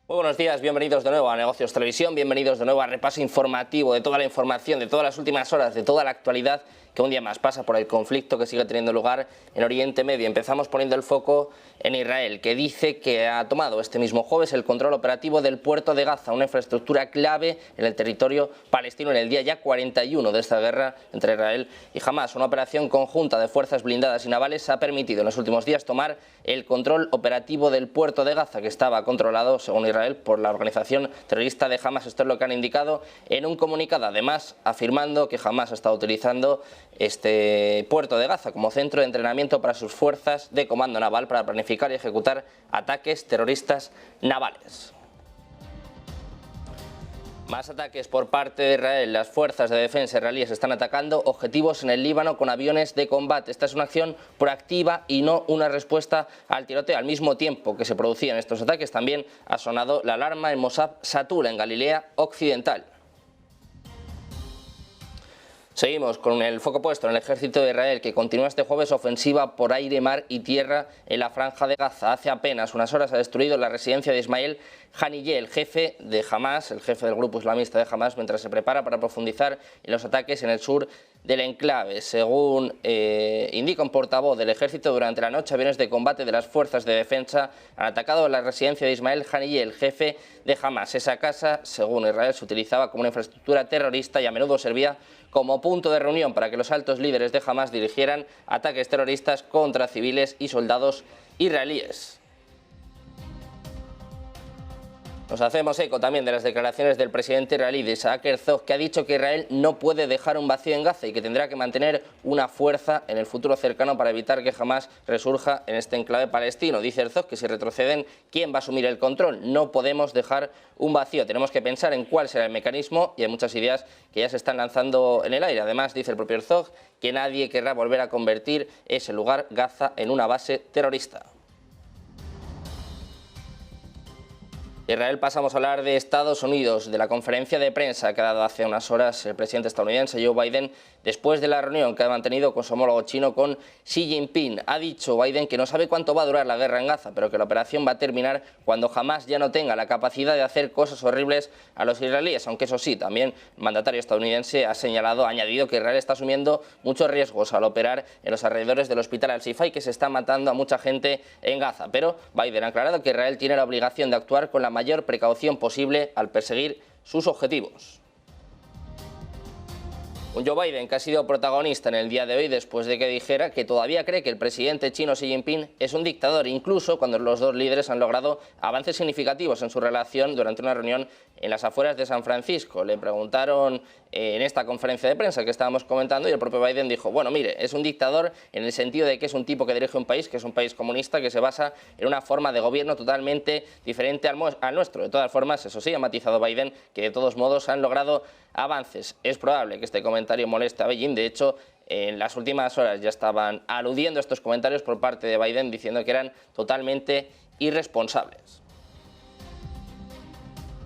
Muy buenos días, bienvenidos de nuevo a Negocios Televisión, bienvenidos de nuevo a repaso informativo de toda la información, de todas las últimas horas, de toda la actualidad que un día más pasa por el conflicto que sigue teniendo lugar en Oriente Medio. Empezamos poniendo el foco en Israel, que dice que ha tomado este mismo jueves el control operativo del puerto de Gaza, una infraestructura clave en el territorio palestino en el día ya 41 de esta guerra entre Israel y Hamás. Una operación conjunta de fuerzas blindadas y navales ha permitido en los últimos días tomar el control operativo del puerto de Gaza, que estaba controlado, según Israel, por la organización terrorista de Hamás. Esto es lo que han indicado en un comunicado, además afirmando que Hamás ha estado utilizando este puerto de Gaza como centro de entrenamiento para sus fuerzas de comando naval para planificar y ejecutar ataques terroristas navales. Más ataques por parte de Israel. Las fuerzas de defensa israelíes están atacando objetivos en el Líbano con aviones de combate. Esta es una acción proactiva y no una respuesta al tiroteo. Al mismo tiempo que se producían estos ataques, también ha sonado la alarma en Mosab Satura, en Galilea Occidental. Seguimos con el foco puesto en el ejército de Israel, que continúa este jueves ofensiva por aire, mar y tierra en la franja de Gaza. Hace apenas unas horas ha destruido la residencia de Ismael Haniyeh, el jefe de Hamás, el jefe del grupo islamista de Hamás, mientras se prepara para profundizar en los ataques en el sur del enclave. Según indica un portavoz del ejército, durante la noche aviones de combate de las fuerzas de defensa han atacado la residencia de Ismael Haniyeh, el jefe de Hamás. Esa casa, según Israel, se utilizaba como una infraestructura terrorista y a menudo servía como punto de reunión para que los altos líderes de Hamás dirigieran ataques terroristas contra civiles y soldados israelíes. Nos hacemos eco también de las declaraciones del presidente israelí Isaac Herzog, que ha dicho que Israel no puede dejar un vacío en Gaza y que tendrá que mantener una fuerza en el futuro cercano para evitar que Hamás resurja en este enclave palestino. Dice Herzog que si retroceden, ¿quién va a asumir el control? No podemos dejar un vacío, tenemos que pensar en cuál será el mecanismo y hay muchas ideas que ya se están lanzando en el aire. Además, dice el propio Herzog que nadie querrá volver a convertir ese lugar, Gaza, en una base terrorista. Israel, pasamos a hablar de Estados Unidos, de la conferencia de prensa que ha dado hace unas horas el presidente estadounidense Joe Biden después de la reunión que ha mantenido con su homólogo chino, con Xi Jinping. Ha dicho Biden que no sabe cuánto va a durar la guerra en Gaza, pero que la operación va a terminar cuando Hamás ya no tenga la capacidad de hacer cosas horribles a los israelíes, aunque eso sí, también el mandatario estadounidense ha añadido que Israel está asumiendo muchos riesgos al operar en los alrededores del hospital Al-Shifa y que se está matando a mucha gente en Gaza. Pero Biden ha aclarado que Israel tiene la obligación de actuar con la mayor precaución posible al perseguir sus objetivos. Un Joe Biden que ha sido protagonista en el día de hoy después de que dijera que todavía cree que el presidente chino Xi Jinping es un dictador, incluso cuando los dos líderes han logrado avances significativos en su relación durante una reunión en las afueras de San Francisco. Le preguntaron en esta conferencia de prensa que estábamos comentando y el propio Biden dijo, bueno, mire, es un dictador en el sentido de que es un tipo que dirige un país, que es un país comunista, que se basa en una forma de gobierno totalmente diferente al nuestro. De todas formas, eso sí, ha matizado Biden que de todos modos han logrado avances. Es probable que este comentario moleste a Beijing. De hecho, en las últimas horas ya estaban aludiendo a estos comentarios por parte de Biden, diciendo que eran totalmente irresponsables.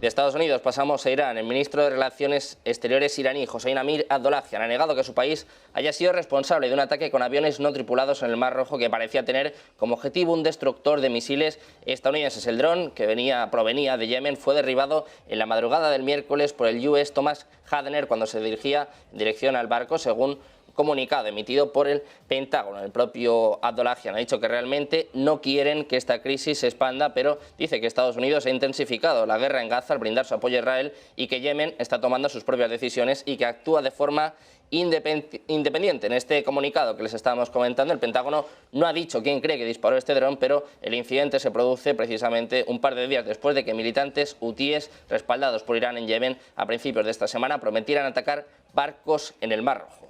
De Estados Unidos pasamos a Irán. El ministro de Relaciones Exteriores iraní, Hossein Amir Abdollahian, ha negado que su país haya sido responsable de un ataque con aviones no tripulados en el Mar Rojo que parecía tener como objetivo un destructor de misiles estadounidenses. El dron, que provenía de Yemen, fue derribado en la madrugada del miércoles por el US Thomas Hadner cuando se dirigía en dirección al barco, según comunicado emitido por el Pentágono. El propio Abdollahian ha dicho que realmente no quieren que esta crisis se expanda, pero dice que Estados Unidos ha intensificado la guerra en Gaza al brindar su apoyo a Israel y que Yemen está tomando sus propias decisiones y que actúa de forma independiente. En este comunicado que les estábamos comentando, el Pentágono no ha dicho quién cree que disparó este dron, pero el incidente se produce precisamente un par de días después de que militantes hutíes respaldados por Irán en Yemen a principios de esta semana prometieran atacar barcos en el Mar Rojo.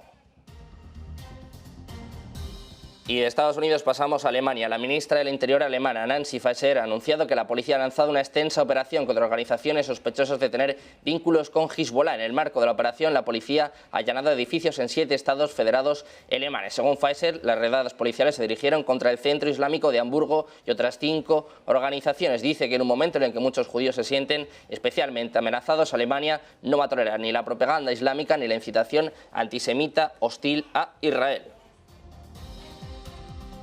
Y de Estados Unidos pasamos a Alemania. La ministra del Interior alemana, Nancy Faeser, ha anunciado que la policía ha lanzado una extensa operación contra organizaciones sospechosas de tener vínculos con Hezbollah. En el marco de la operación, la policía ha allanado edificios en 7 estados federados alemanes. Según Faeser, las redadas policiales se dirigieron contra el Centro Islámico de Hamburgo y otras 5 organizaciones. Dice que en un momento en el que muchos judíos se sienten especialmente amenazados, Alemania no va a tolerar ni la propaganda islámica ni la incitación antisemita hostil a Israel.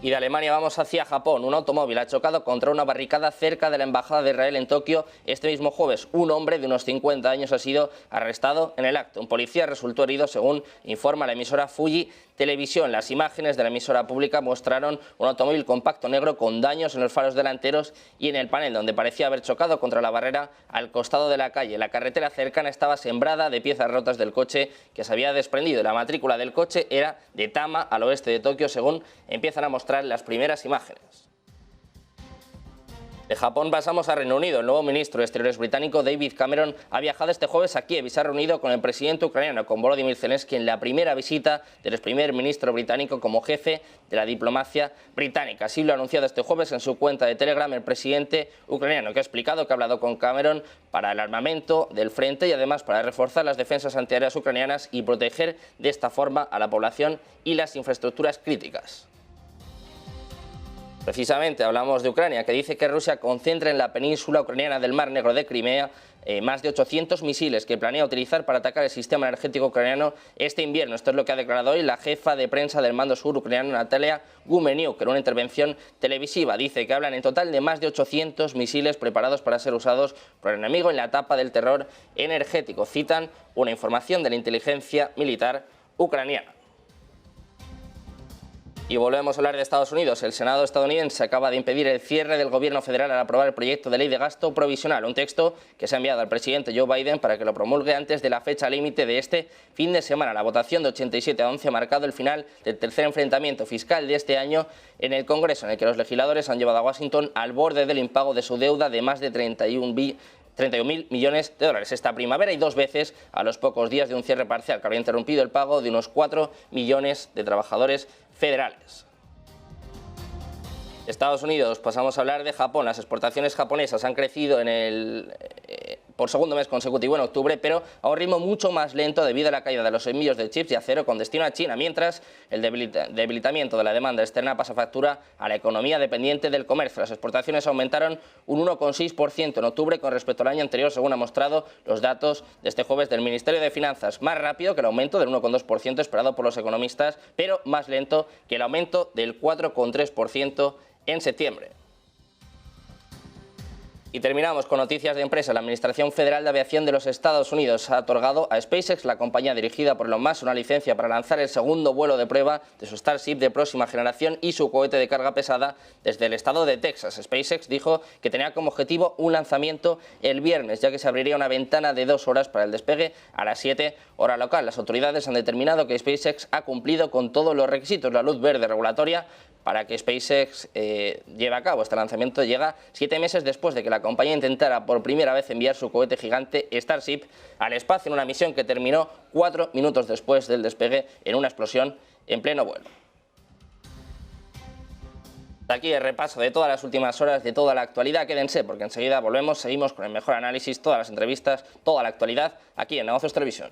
Y de Alemania vamos hacia Japón. Un automóvil ha chocado contra una barricada cerca de la embajada de Israel en Tokio este mismo jueves. Un hombre de unos 50 años ha sido arrestado en el acto. Un policía resultó herido, según informa la emisora Fuji Televisión. Las imágenes de la emisora pública mostraron un automóvil compacto negro con daños en los faros delanteros y en el panel, donde parecía haber chocado contra la barrera al costado de la calle. La carretera cercana estaba sembrada de piezas rotas del coche que se había desprendido. La matrícula del coche era de Tama, al oeste de Tokio, según empiezan a mostrar las primeras imágenes. De Japón pasamos a Reino Unido. El nuevo ministro de Exteriores británico, David Cameron, ha viajado este jueves a Kiev y se ha reunido con el presidente ucraniano, con Volodymyr Zelensky, en la primera visita del primer ministro británico como jefe de la diplomacia británica. Así lo ha anunciado este jueves en su cuenta de Telegram el presidente ucraniano, que ha explicado que ha hablado con Cameron para el armamento del frente y además para reforzar las defensas antiaéreas ucranianas y proteger de esta forma a la población y las infraestructuras críticas. Precisamente hablamos de Ucrania, que dice que Rusia concentra en la península ucraniana del Mar Negro de Crimea más de 800 misiles que planea utilizar para atacar el sistema energético ucraniano este invierno. Esto es lo que ha declarado hoy la jefa de prensa del mando sur ucraniano, Natalia Gumeniuk, en una intervención televisiva. Dice que hablan en total de más de 800 misiles preparados para ser usados por el enemigo en la etapa del terror energético. Citan una información de la inteligencia militar ucraniana. Y volvemos a hablar de Estados Unidos. El Senado estadounidense acaba de impedir el cierre del gobierno federal al aprobar el proyecto de ley de gasto provisional, un texto que se ha enviado al presidente Joe Biden para que lo promulgue antes de la fecha límite de este fin de semana. La votación de 87 a 11 ha marcado el final del tercer enfrentamiento fiscal de este año en el Congreso, en el que los legisladores han llevado a Washington al borde del impago de su deuda de más de 31.000 millones de dólares esta primavera y dos veces a los pocos días de un cierre parcial que habría interrumpido el pago de unos 4 millones de trabajadores federales. Estados Unidos, pasamos a hablar de Japón. Las exportaciones japonesas han crecido por segundo mes consecutivo en octubre, pero a un ritmo mucho más lento debido a la caída de los envíos de chips y acero con destino a China, mientras el debilitamiento de la demanda externa pasa factura a la economía dependiente del comercio. Las exportaciones aumentaron un 1,6% en octubre con respecto al año anterior, según ha mostrado los datos de este jueves del Ministerio de Finanzas, más rápido que el aumento del 1,2% esperado por los economistas, pero más lento que el aumento del 4,3% en septiembre. Y terminamos con noticias de empresa. La Administración Federal de Aviación de los Estados Unidos ha otorgado a SpaceX, la compañía dirigida por Elon Musk, una licencia para lanzar el segundo vuelo de prueba de su Starship de próxima generación y su cohete de carga pesada desde el estado de Texas. SpaceX dijo que tenía como objetivo un lanzamiento el viernes, ya que se abriría una ventana de 2 horas para el despegue a las 7 hora local. Las autoridades han determinado que SpaceX ha cumplido con todos los requisitos. La luz verde regulatoria para que SpaceX lleve a cabo este lanzamiento llega 7 meses después de que la compañía intentara por primera vez enviar su cohete gigante Starship al espacio en una misión que terminó 4 minutos después del despegue en una explosión en pleno vuelo. Aquí el repaso de todas las últimas horas, de toda la actualidad. Quédense porque enseguida volvemos, seguimos con el mejor análisis, todas las entrevistas, toda la actualidad aquí en Negocios Televisión.